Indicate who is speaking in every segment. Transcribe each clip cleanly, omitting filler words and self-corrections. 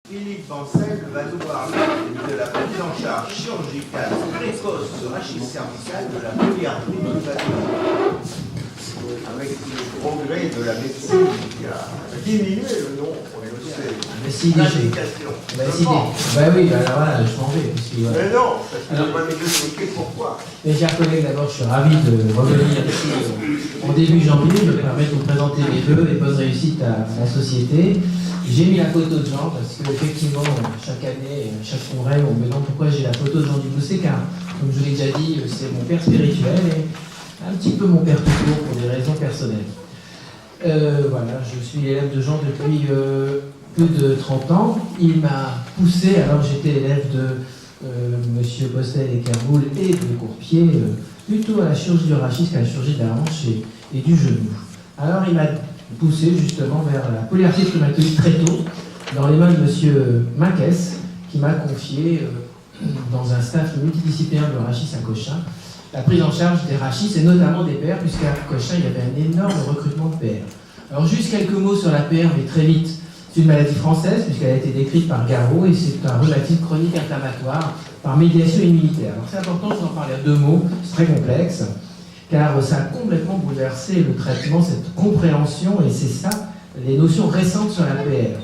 Speaker 1: Philippe Bancel va devoir de la prise en charge chirurgicale précoce de rachis cervical de la polyarthrite rhumatoïde. Avec le progrès de la médecine qui a diminué le nombre, on le sait, d'indications.
Speaker 2: Bah oui, alors voilà, je m'en vais.
Speaker 1: Mais non, parce que je vais vous expliquer pourquoi.
Speaker 2: Mes chers collègues, d'abord, je suis ravi de revenir ici en début janvier. Je me permets de vous présenter mes vœux et bonnes réussites à la société. J'ai mis la photo de Jean parce qu'effectivement, chaque année, chaque congrès, on me demande pourquoi j'ai la photo de Jean Dubousset, car, comme je l'ai déjà dit, c'est mon père spirituel et un petit peu mon père tout court pour des raisons personnelles. Voilà, je suis élève de Jean depuis plus de 30 ans. Il m'a poussé, alors j'étais élève de M. Bostel et Kerboul et de Courpier, plutôt à la chirurgie du rachis qu'à la chirurgie de la hanche et du genou. Alors il m'a poussé justement vers la polyarthrite rhumatoïde très tôt, dans les mains de M. Maquès, qui m'a confié dans un staff multidisciplinaire de rachis à Cochin, la prise en charge des rachis et notamment des PR, puisqu'à Cochin il y avait un énorme recrutement de PR. Alors juste quelques mots sur la PR, mais très vite. C'est une maladie française, puisqu'elle a été décrite par Garot, et c'est un rhumatisme chronique inflammatoire par médiation immunitaire. Alors c'est important, je vous en parler à deux mots, c'est très complexe, car ça a complètement bouleversé le traitement, cette compréhension, et c'est ça, les notions récentes sur la PR.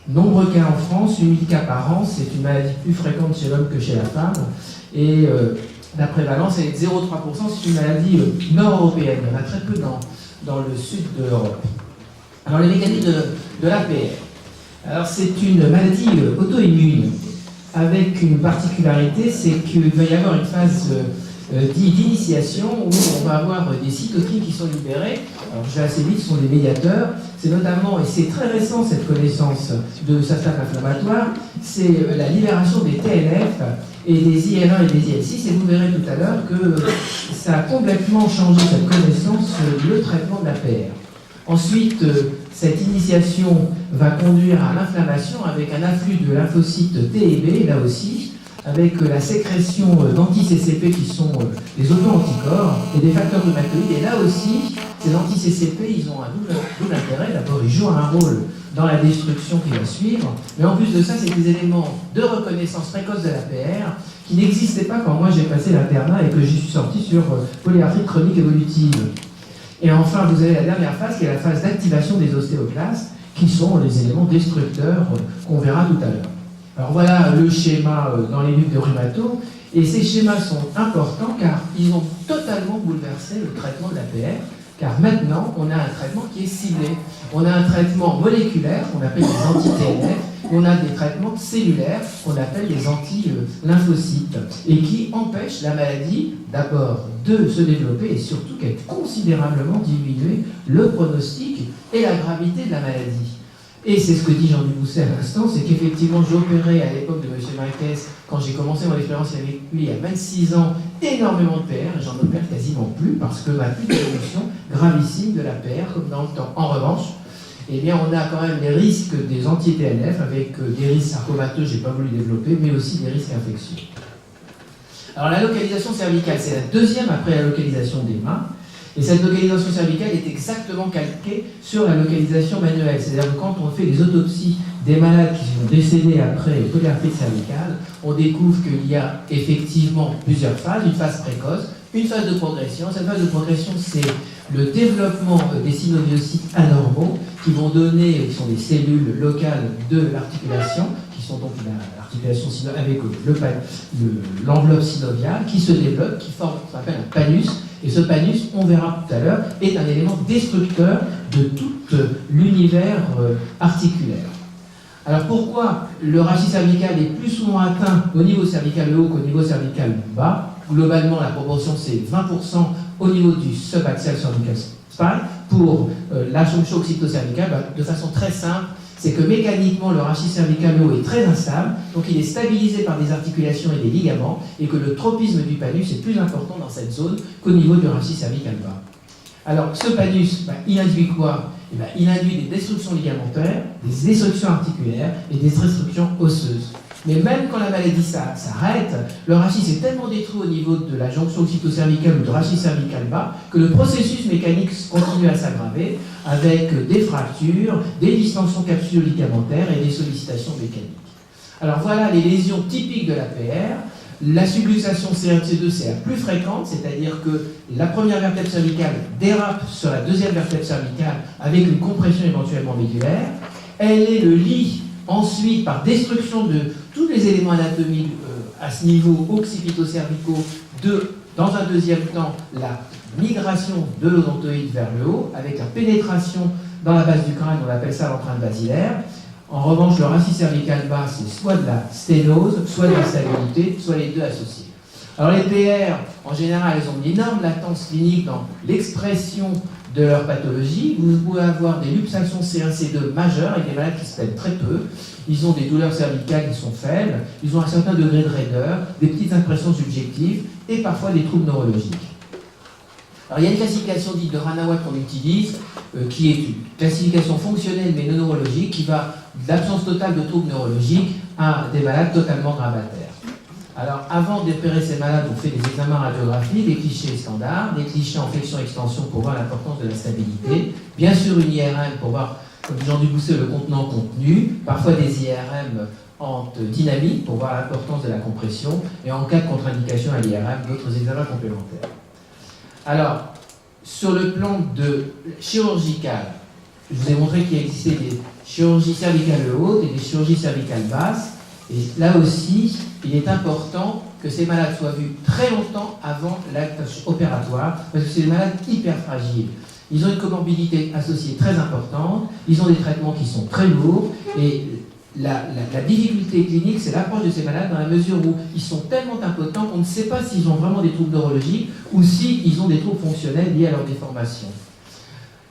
Speaker 2: Nombreux cas en France, 8000 cas par an, c'est une maladie plus fréquente chez l'homme que chez la femme, et la prévalence est de 0,3%, c'est une maladie nord-européenne, il y en a très peu dans le sud de l'Europe. Alors les mécanismes de l'APR. Alors c'est une maladie auto-immune avec une particularité, c'est qu'il va y avoir une phase d'initiation où on va avoir des cytokines qui sont libérées. Alors je vais assez vite, ce sont des médiateurs. C'est notamment, et c'est très récent cette connaissance de sa stade inflammatoire, c'est la libération des TNF et des IL1 et des IL6, et vous verrez tout à l'heure que ça a complètement changé cette connaissance, le traitement de l'APR. Ensuite, cette initiation va conduire à l'inflammation avec un afflux de lymphocytes T et B, là aussi, avec la sécrétion d'anti-CCP qui sont des auto-anticorps et des facteurs rhumatoïdes. Et là aussi, ces anti-CCP, ils ont un double intérêt. D'abord, ils jouent un rôle dans la destruction qui va suivre, mais en plus de ça, c'est des éléments de reconnaissance précoce de l'APR qui n'existaient pas quand moi j'ai passé l'internat et que j'y suis sorti sur polyarthrite chronique évolutive. Et enfin, vous avez la dernière phase qui est la phase d'activation des ostéoclastes, qui sont les éléments destructeurs qu'on verra tout à l'heure. Alors voilà le schéma dans les livres de rhumato, et ces schémas sont importants car ils ont totalement bouleversé le traitement de l'APR, car maintenant on a un traitement qui est ciblé. On a un traitement moléculaire qu'on appelle les anti-TNF, on a des traitements cellulaires qu'on appelle les anti-lymphocytes, et qui empêchent la maladie d'abord de se développer et surtout qu'elle considérablement diminuer le pronostic et la gravité de la maladie. Et c'est ce que dit Jean Dubousset à l'instant, c'est qu'effectivement j'opérais à l'époque de M. Marquès, quand j'ai commencé mon expérience avec lui il y a 26 ans, énormément de PR, et j'en opère quasiment plus parce que ma plus d'évolution gravissime de la PR comme dans le temps. En revanche, eh bien, on a quand même les risques des anti-TNF avec des risques sarcomateux, je n'ai pas voulu développer, mais aussi des risques infectieux. Alors la localisation cervicale, c'est la deuxième après la localisation des mains. Et cette localisation cervicale est exactement calquée sur la localisation manuelle. C'est-à-dire que quand on fait les autopsies des malades qui sont décédés après polyarthrite cervicale, on découvre qu'il y a effectivement plusieurs phases, une phase précoce, une phase de progression. Cette phase de progression, c'est le développement des synoviocytes anormaux qui vont donner, qui sont des cellules locales de l'articulation, qui sont donc l'articulation avec l'enveloppe synoviale, qui se développe, qui forme ce qu'on appelle un panus. Et ce panus, on verra tout à l'heure, est un élément destructeur de tout l'univers articulaire. Alors pourquoi le rachis cervical est plus souvent atteint au niveau cervical haut qu'au niveau cervical bas? Globalement, la proportion c'est 20% au niveau du subaxial cervical spine. Pour la jonction occipito-cervicale, de façon très simple, c'est que mécaniquement le rachis cervical haut est très instable, donc il est stabilisé par des articulations et des ligaments, et que le tropisme du panus est plus important dans cette zone qu'au niveau du rachis cervical bas. Alors ce panus, il induit quoi? Il induit des destructions ligamentaires, des destructions articulaires et des destructions osseuses. Mais même quand la maladie s'arrête, le rachis est tellement détruit au niveau de la jonction occipito-cervicale ou du rachis cervical bas que le processus mécanique continue à s'aggraver avec des fractures, des distensions capsulo-ligamentaires et des sollicitations mécaniques. Alors voilà les lésions typiques de l'APR. La subluxation C1-C2, c'est la plus fréquente, c'est-à-dire que la première vertèbre cervicale dérape sur la deuxième vertèbre cervicale avec une compression éventuellement médulaire. Elle est le lit, ensuite, par destruction de tous les éléments anatomiques à ce niveau occipito-cervicaux, dans un deuxième temps, la migration de l'odontoïde vers le haut, avec la pénétration dans la base du crâne, on appelle ça l'empreinte basilaire. En revanche, le rachis cervical bas, c'est soit de la sténose, soit de la stabilité, soit les deux associés. Alors les PR, en général, elles ont une énorme latence clinique dans l'expression de leur pathologie. Vous pouvez avoir des luxations C1-C2 majeures avec des malades qui se plaignent très peu. Ils ont des douleurs cervicales qui sont faibles, ils ont un certain degré de raideur, des petites impressions subjectives et parfois des troubles neurologiques. Alors il y a une classification dite de Ranawat qu'on utilise, qui est une classification fonctionnelle mais non neurologique, qui va de l'absence totale de troubles neurologiques à des malades totalement gravataires. Alors avant d'opérer ces malades, on fait des examens radiographiques, des clichés standards, des clichés en flexion-extension pour voir l'importance de la stabilité, bien sûr une IRM pour voir, comme Jean Dubousset, le contenant-contenu, parfois des IRM en dynamique pour voir l'importance de la compression, et en cas de contre-indication à l'IRM, d'autres examens complémentaires. Alors, sur le plan chirurgical, je vous ai montré qu'il existait des chirurgies cervicales hautes et des chirurgies cervicales basses. Et là aussi, il est important que ces malades soient vus très longtemps avant l'acte opératoire, parce que c'est des malades hyper fragiles. Ils ont une comorbidité associée très importante, ils ont des traitements qui sont très lourds, et la difficulté clinique, c'est l'approche de ces malades dans la mesure où ils sont tellement impotents qu'on ne sait pas s'ils ont vraiment des troubles neurologiques ou s'ils ont des troubles fonctionnels liés à leur déformation.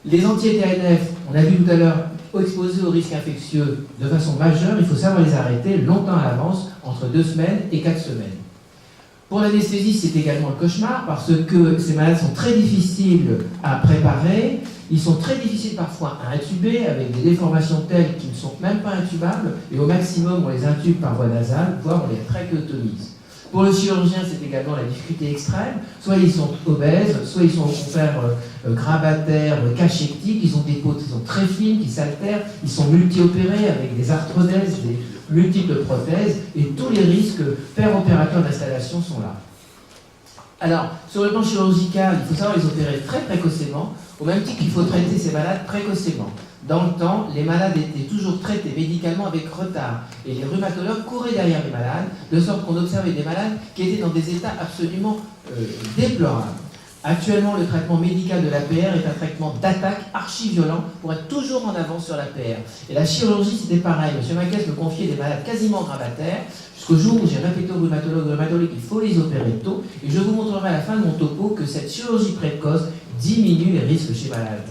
Speaker 2: Les anti-TNF, on a vu tout à l'heure, exposés au risque infectieux de façon majeure, il faut savoir les arrêter longtemps à l'avance, entre 2 semaines et 4 semaines. Pour l'anesthésie, c'est également le cauchemar, parce que ces malades sont très difficiles à préparer, ils sont très difficiles parfois à intuber, avec des déformations telles qu'ils ne sont même pas intubables, et au maximum, on les intube par voie nasale, voire on les trachéotomise. Pour le chirurgien, c'est également la difficulté extrême. Soit ils sont obèses, soit ils sont au contraire grabataires, cachectiques, ils ont des peaux qui sont très fines, qui s'altèrent, ils sont multi-opérés avec des arthrodèses, des multiples prothèses, et tous les risques opérateurs d'installation sont là. Alors, sur le plan chirurgical, il faut savoir les opérer très précocement, au même titre qu'il faut traiter ces malades précocement. Dans le temps, les malades étaient toujours traités médicalement avec retard, et les rhumatologues couraient derrière les malades, de sorte qu'on observait des malades qui étaient dans des états absolument déplorables. Actuellement, le traitement médical de l'APR est un traitement d'attaque archi-violent pour être toujours en avance sur l'APR. Et la chirurgie, c'était pareil. M. Maquès me confiait des malades quasiment gravataires, jusqu'au jour où j'ai répété au rhumatologue qu'il faut les opérer tôt, et je vous montrerai à la fin de mon topo que cette chirurgie précoce diminue les risques chez malades.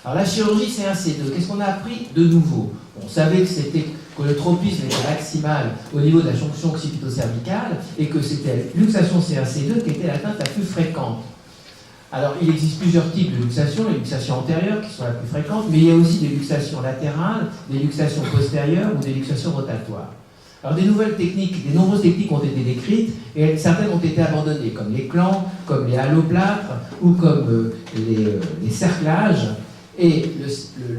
Speaker 2: Alors la chirurgie C1-C2, qu'est-ce qu'on a appris de nouveau? On savait que le tropisme était maximal au niveau de la jonction occipito-cervicale et que c'était la luxation C1-C2 qui était l'atteinte la plus fréquente. Alors il existe plusieurs types de luxations, les luxations antérieures qui sont la plus fréquentes, mais il y a aussi des luxations latérales, des luxations postérieures ou des luxations rotatoires. Alors des nouvelles techniques, des nombreuses techniques ont été décrites et certaines ont été abandonnées, comme les clans, comme les haloplâtres ou comme les cerclages. Et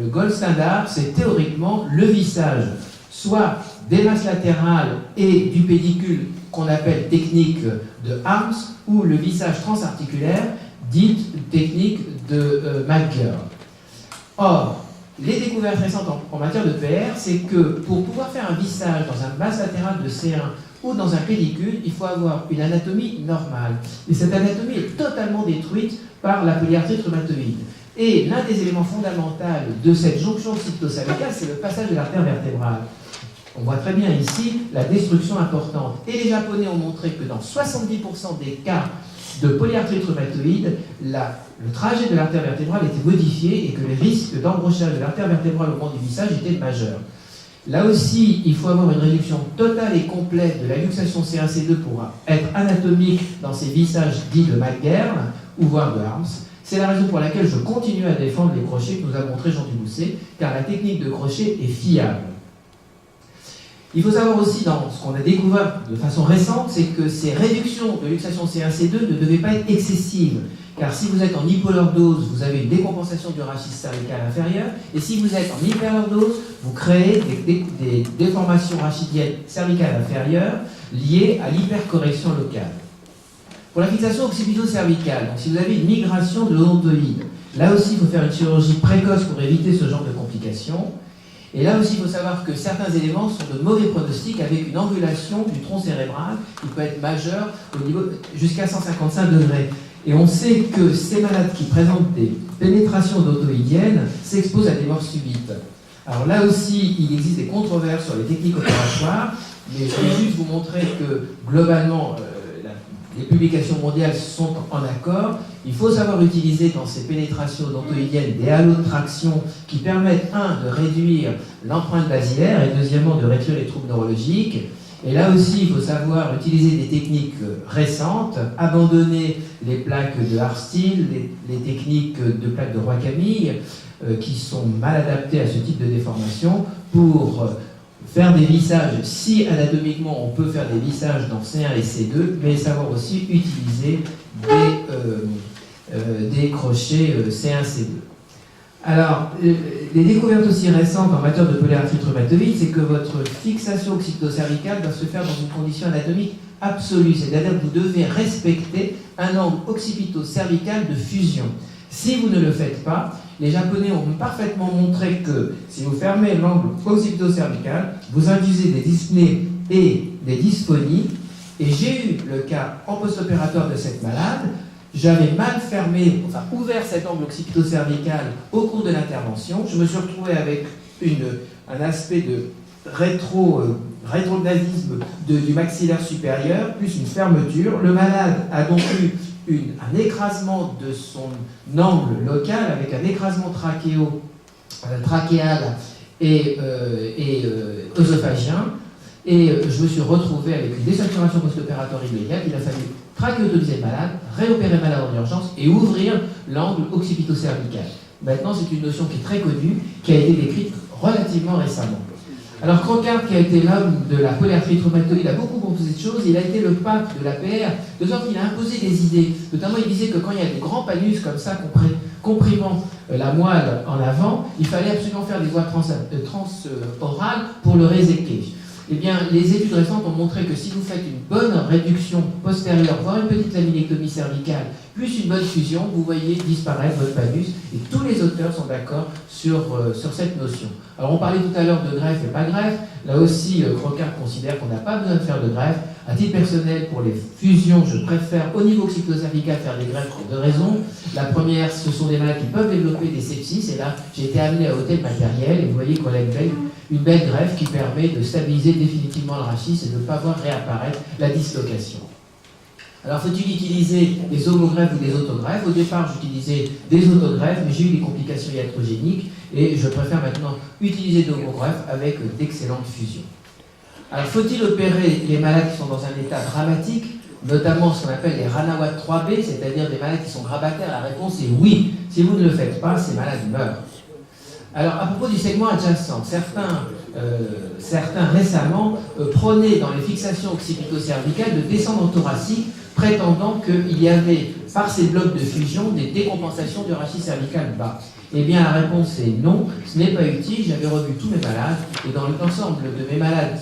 Speaker 2: le gold standard, c'est théoriquement le vissage, soit des masses latérales et du pédicule qu'on appelle technique de Harms, ou le vissage transarticulaire, dite technique de McGurk. Or, les découvertes récentes en matière de PR, c'est que pour pouvoir faire un vissage dans un masse latérale de C1 ou dans un pédicule, il faut avoir une anatomie normale. Et cette anatomie est totalement détruite par la polyarthrite rhumatoïde. Et l'un des éléments fondamentaux de cette jonction occipito-cervicale, c'est le passage de l'artère vertébrale. On voit très bien ici la destruction importante. Et les Japonais ont montré que dans 70% des cas de polyarthrite rhumatoïde, le trajet de l'artère vertébrale était modifié et que les risques d'embrochage de l'artère vertébrale au moment du vissage étaient majeurs. Là aussi, il faut avoir une réduction totale et complète de la luxation C1-C2 pour être anatomique dans ces vissages dits de McGurk ou voire de Harms. C'est la raison pour laquelle je continue à défendre les crochets que nous a montré Jean Dubousset, car la technique de crochet est fiable. Il faut savoir aussi, dans ce qu'on a découvert de façon récente, c'est que ces réductions de luxation C1-C2 ne devaient pas être excessives. Car si vous êtes en hypolordose, vous avez une décompensation du rachis cervical inférieur. Et si vous êtes en hyperlordose, vous créez des déformations rachidiennes cervicales inférieures liées à l'hypercorrection locale. Pour la fixation occipito-cervicale, donc si vous avez une migration de l'odontoïde, là aussi il faut faire une chirurgie précoce pour éviter ce genre de complications. Et là aussi il faut savoir que certains éléments sont de mauvais pronostic avec une angulation du tronc cérébral qui peut être majeure au niveau jusqu'à 155 degrés. Et on sait que ces malades qui présentent des pénétrations odontoïdiennes s'exposent à des morts subites. Alors là aussi, il existe des controverses sur les techniques opératoires, mais je vais juste vous montrer que globalement, les publications mondiales sont en accord. Il faut savoir utiliser dans ces pénétrations odontoïdiennes des halos de traction qui permettent, un, de réduire l'empreinte basilaire et deuxièmement, de réduire les troubles neurologiques. Et là aussi, il faut savoir utiliser des techniques récentes, abandonner les plaques de Harsteel, les techniques de plaques de Roy-Camille, qui sont mal adaptées à ce type de déformation, pour faire des lissages. Si anatomiquement on peut faire des lissages dans C1 et C2, mais savoir aussi utiliser des crochets C1, C2. Alors, les découvertes aussi récentes en matière de polyarthrite rhumatoïde, c'est que votre fixation occipito-cervicale doit se faire dans une condition anatomique absolue, c'est-à-dire que vous devez respecter un angle occipito-cervical de fusion. Si vous ne le faites pas, les Japonais ont parfaitement montré que si vous fermez l'angle occipito-cervical, vous induisez des dyspnées et des dysphonies. Et j'ai eu le cas en post-opératoire de cette malade. J'avais mal fermé, enfin ouvert cet angle occipito-cervical au cours de l'intervention. Je me suis retrouvé avec un aspect de rétronasisme du maxillaire supérieur, plus une fermeture. Le malade a donc eu un écrasement de son angle local avec un écrasement trachéal et œsophagien. Et je me suis retrouvé avec une désaturation post-opératoire immédiate. Il a fallu trachéotomiser le malade, réopérer le malade en urgence et ouvrir l'angle occipito-cervical. Maintenant, c'est une notion qui est très connue, qui a été décrite relativement récemment. Alors, Cronkart, qui a été l'homme de la polyarthrite rhumatoïde, a beaucoup composé de choses. Il a été le pape de l'APR, de sorte qu'il a imposé des idées. Notamment, il disait que quand il y a des grands panus comme ça, comprimant la moelle en avant, il fallait absolument faire des voies transorales pour le réséquer. Eh bien, les études récentes ont montré que si vous faites une bonne réduction postérieure, voire une petite laminectomie cervicale, plus une bonne fusion, vous voyez disparaître votre panus, et tous les auteurs sont d'accord sur cette notion. Alors, on parlait tout à l'heure de greffe et pas greffe. Là aussi, Cronkart considère qu'on n'a pas besoin de faire de greffe. À titre personnel, pour les fusions, je préfère au niveau occipito-cervical faire des greffes pour deux raisons. La première, ce sont des malades qui peuvent développer des sepsis, et là, j'ai été amené à ôter le matériel, et vous voyez qu'on a une belle greffe qui permet de stabiliser définitivement le rachis et de ne pas voir réapparaître la dislocation. Alors, faut-il utiliser des homogreffes ou des autogreffes? Au départ, j'utilisais des autogreffes, mais j'ai eu des complications iatrogéniques et je préfère maintenant utiliser des homogreffes avec d'excellentes fusions. Alors, faut-il opérer les malades qui sont dans un état dramatique, notamment ce qu'on appelle les Ranawat 3B, c'est-à-dire des malades qui sont grabataires? La réponse est oui. Si vous ne le faites pas, ces malades meurent. Alors, à propos du segment adjacent, certains récemment prônaient dans les fixations occipito-cervicales de descendre en thoracique, prétendant qu'il y avait, par ces blocs de fusion, des décompensations du rachis cervical bas. Eh bien, la réponse est non, ce n'est pas utile. J'avais revu tous mes malades, et dans l'ensemble de mes malades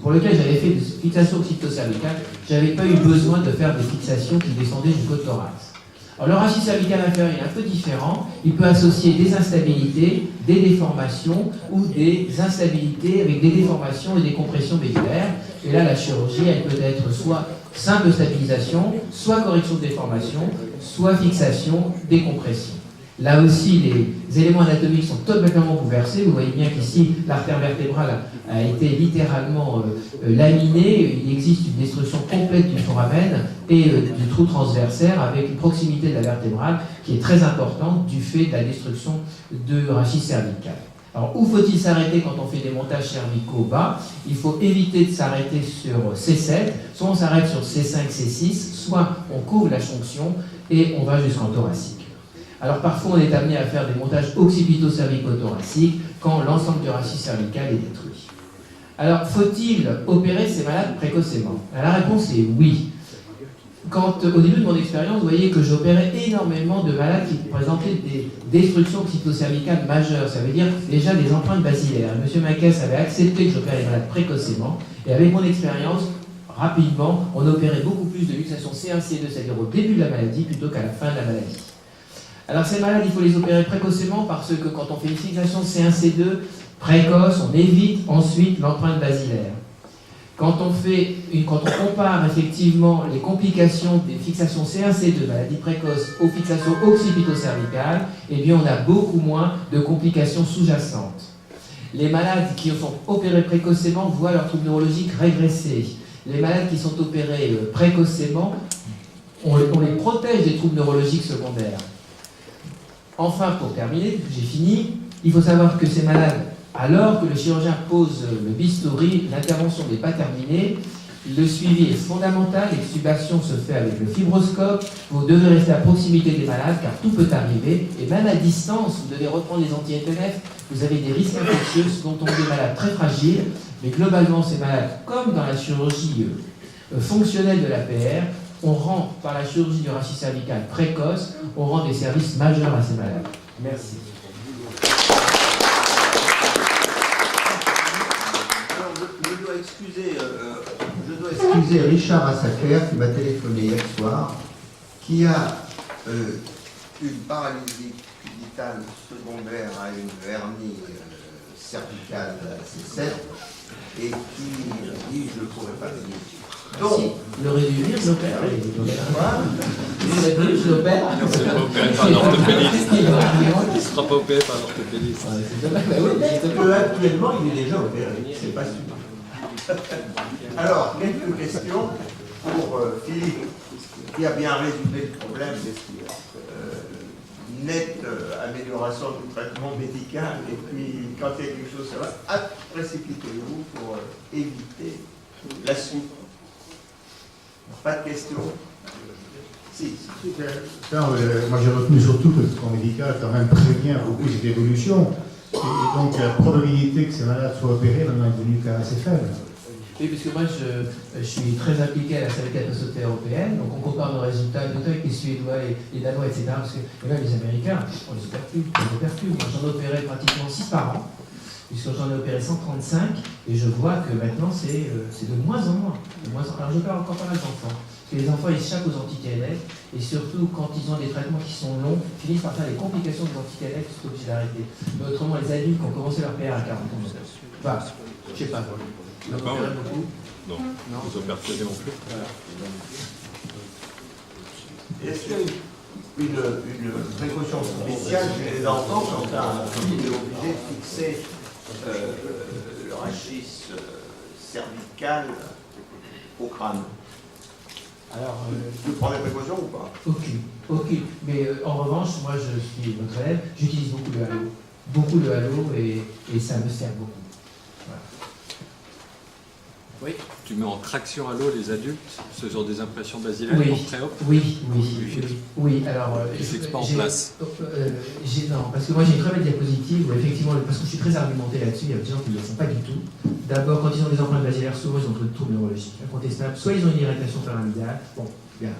Speaker 2: pour lesquels j'avais fait des fixations occipito-cervicales, je n'avais pas eu besoin de faire des fixations qui descendaient jusqu'au thorax. Alors, le rachis cervical inférieur est un peu différent. Il peut associer des instabilités, des déformations ou des instabilités avec des déformations et des compressions véhiculaires. Et là, la chirurgie, elle peut être soit simple stabilisation, soit correction de déformation, soit fixation, décompression. Là aussi, les éléments anatomiques sont totalement bouleversés. Vous voyez bien qu'ici, l'artère vertébrale a été littéralement laminée. Il existe une destruction complète du foramen et du trou transversaire avec une proximité de la vertébrale qui est très importante du fait de la destruction du rachis cervical. Alors, où faut-il s'arrêter quand on fait des montages cervicaux bas? Il faut éviter de s'arrêter sur C7, soit on s'arrête sur C5, C6, soit on couvre la jonction et on va jusqu'en thoracique. Alors parfois on est amené à faire des montages occipito-cervico-thoraciques quand l'ensemble du rachis cervical est détruit. Alors, faut-il opérer ces malades précocement? La réponse est oui. Au début de mon expérience, vous voyez que j'opérais énormément de malades qui présentaient des destructions cytocervicales majeures. Ça veut dire déjà des empreintes basilaires. M. Maquès avait accepté que j'opérais les malades précocement. Et avec mon expérience, rapidement, on opérait beaucoup plus de luxation C1, C2, c'est-à-dire au début de la maladie plutôt qu'à la fin de la maladie. Alors ces malades, il faut les opérer précocement parce que quand on fait une fixation C1, C2 précoce, on évite ensuite l'empreinte basilaire. Quand on compare effectivement les complications des fixations C1, C2, maladie précoce, aux fixations occipito-cervicales, eh bien on a beaucoup moins de complications sous-jacentes. Les malades qui sont opérés précocement voient leur trouble neurologique régresser. Les malades qui sont opérés précocement, on les protège des troubles neurologiques secondaires. Enfin, pour terminer, j'ai fini, il faut savoir que ces malades, alors que le chirurgien pose le bistouri, l'intervention n'est pas terminée, le suivi est fondamental, l'extubation se fait avec le fibroscope, vous devez rester à proximité des malades car tout peut arriver, et même à distance, vous devez reprendre les anti-NTNF, vous avez des risques infectieux, ce dont on est des malades très fragiles, mais globalement ces malades, comme dans la chirurgie fonctionnelle de l'APR, on rend, par la chirurgie du rachis cervical précoce, on rend des services majeurs à ces malades. Merci.
Speaker 1: Je dois excuser Richard Assaker qui m'a téléphoné hier soir, qui a une paralysie cubitale secondaire à une hernie cervicale C7 et qui dit je ne pourrais pas venir. Donc,
Speaker 2: il aurait dû venir, je l'opère. Il aurait dû, je l'opère.
Speaker 3: Il ne sera pas opéré par un orthopédiste. Il ne sera pas opéré par un orthopédiste.
Speaker 1: Actuellement, il est déjà opéré, c'est pas sûr. Alors, quelques questions pour Philippe, qui a bien résumé le problème, nette amélioration du traitement médical, et puis quand il y a quelque chose, ça va, précipitez-vous pour éviter la suite. Pas de questions? Si.
Speaker 4: Moi j'ai retenu surtout que le traitement médical quand même prévient beaucoup cette évolution. Et donc la probabilité que ces malades soient opérés maintenant est devenue quand même assez faible.
Speaker 2: Oui, parce que moi je suis très impliqué à la Cervicale Société européenne, donc on compare nos résultats, notamment avec les Suédois, les Danois, etc. Parce que et là, les Américains, on les opère plus. Moi j'en ai opéré pratiquement 6 par an, puisque j'en ai opéré 135, et je vois que maintenant c'est de moins en moins. Alors j'opère encore pas mal d'enfants. Parce que les enfants ils échappent aux anti-TNF, et surtout quand ils ont des traitements qui sont longs, finissent par faire les complications des anti-TNF, ils sont obligés d'arrêter. Mais autrement, les adultes qui ont commencé leur PR à 40 ans, enfin, je sais pas. Vous en opérez beaucoup?
Speaker 3: Non. Vous opérez quasiment plus.
Speaker 2: Voilà.
Speaker 1: Est-ce qu'il y a une précaution spéciale chez les enfants quand on est obligé de fixer le rachis cervical au crâne?
Speaker 2: Alors,
Speaker 1: tu prends des précautions ou pas?
Speaker 2: Aucune. Mais en revanche, moi je suis votre élève, j'utilise beaucoup le halo et ça me sert beaucoup. Voilà. Oui.
Speaker 3: Tu mets en traction à l'eau les adultes, ce genre des impressions basilaires en pré-op?
Speaker 2: Oui. Alors,
Speaker 3: ils ne fixent pas en place.
Speaker 2: Non, parce que moi j'ai une très belle diapositive où effectivement, parce que je suis très argumenté là-dessus, il y a des gens qui ne le font pas du tout. D'abord, quand ils ont des empreintes basilaires, souvent ils ont des troubles neurologiques incontestables, soit ils ont une irritation pyramidale, bien.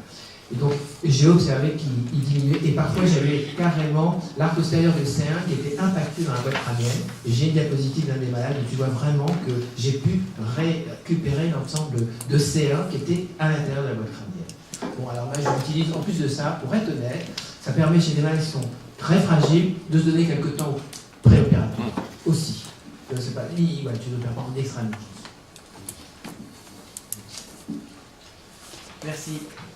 Speaker 2: Et donc, j'ai observé qu'il diminuait, et parfois j'avais carrément l'arc postérieur de C1 qui était impacté dans la boîte crânienne, et j'ai une diapositive d'un des malades où tu vois vraiment que j'ai pu récupérer l'ensemble de C1 qui était à l'intérieur de la boîte crânienne. Bon, alors moi j'utilise, en plus de ça, pour être honnête, ça permet chez des malades qui sont très fragiles de se donner quelque temps au préopératoire aussi. C'est pas, tu ne perds pas en extrême. Merci.